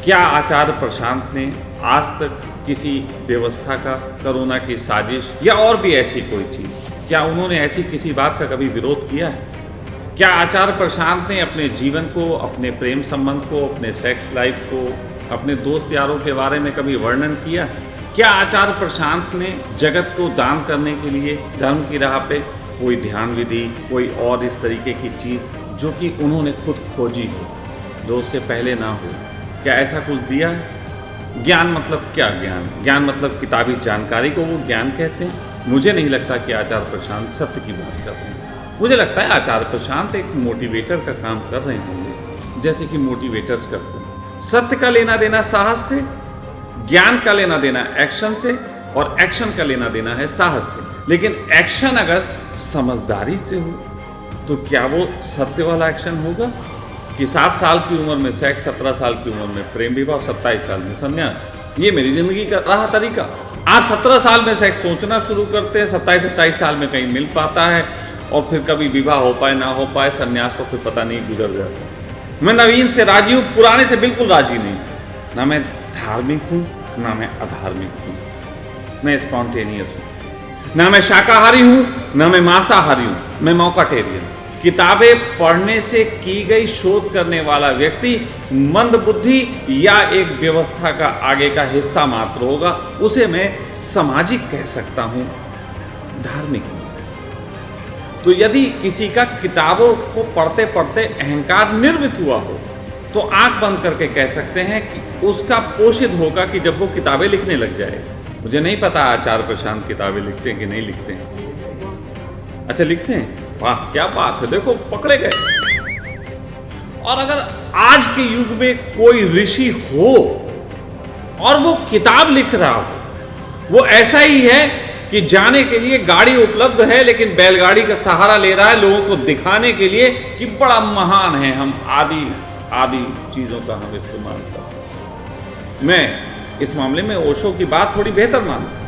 क्या आचार्य प्रशांत ने आज तक किसी व्यवस्था का, कोरोना की साजिश या और भी ऐसी कोई चीज़, क्या उन्होंने ऐसी किसी बात का कभी विरोध किया है? क्या आचार्य प्रशांत ने अपने जीवन को, अपने प्रेम संबंध को, अपने सेक्स लाइफ को, अपने दोस्त यारों के बारे में कभी वर्णन किया है? क्या आचार्य प्रशांत ने जगत को दान करने के लिए धर्म की राह पे कोई ध्यान विधि, कोई और इस तरीके की चीज़ जो कि उन्होंने खुद खोजी हो, जो उससे पहले ना हो, क्या ऐसा कुछ दिया है? ज्ञान मतलब क्या ज्ञान? ज्ञान मतलब किताबी जानकारी को वो ज्ञान कहते हैं? मुझे नहीं लगता कि आचार्य प्रशांत सत्य की बात कर रहे हैं। मुझे लगता है आचार्य प्रशांत एक मोटिवेटर का काम कर रहे होंगे, जैसे कि मोटिवेटर्स करते हैं। सत्य का लेना देना साहस से, ज्ञान का लेना देना एक्शन से, और एक्शन का लेना देना है साहस से। लेकिन एक्शन अगर समझदारी से हो तो क्या वो सत्य वाला एक्शन होगा? कि 7 साल की उम्र में सेक्स, 17 साल की उम्र में प्रेम विवाह, 27 साल में संन्यास, ये मेरी जिंदगी का रहा तरीका। आप 17 साल में सेक्स सोचना शुरू करते हैं, 27-28 साल में कहीं मिल पाता है, और फिर कभी विवाह हो पाए ना हो पाए, संन्यास तो फिर पता नहीं गुजर जाता। मैं नवीन से राजी हूँ, पुराने से बिल्कुल राजी नहीं। ना मैं धार्मिक हूँ, ना मैं अधार्मिक हूँ, मैं स्पॉन्टेनियस हूँ। ना मैं शाकाहारी हूँ, ना मैं मांसाहारी हूँ, मैं मौकाटेरियन। किताबें पढ़ने से की गई शोध करने वाला व्यक्ति मंदबुद्धि या एक व्यवस्था का आगे का हिस्सा मात्र होगा, उसे मैं सामाजिक कह सकता हूं, धार्मिक नहीं। तो यदि किसी का किताबों को पढ़ते पढ़ते अहंकार निर्मित हुआ हो तो आंख बंद करके कह सकते हैं कि उसका पोषित होगा कि जब वो किताबें लिखने लग जाए। मुझे नहीं पता आचार्य प्रशांत किताबें लिखते हैं कि नहीं लिखते हैं। अच्छा, लिखते हैं, वाह क्या बात है, देखो पकड़े गए। और अगर आज के युग में कोई ऋषि हो और वो किताब लिख रहा हो, वो ऐसा ही है कि जाने के लिए गाड़ी उपलब्ध है लेकिन बैलगाड़ी का सहारा ले रहा है लोगों को दिखाने के लिए कि बड़ा महान है, हम आदि आदि चीजों का हम इस्तेमाल करते हैं। मैं इस मामले में ओशो की बात थोड़ी बेहतर मानता हूं।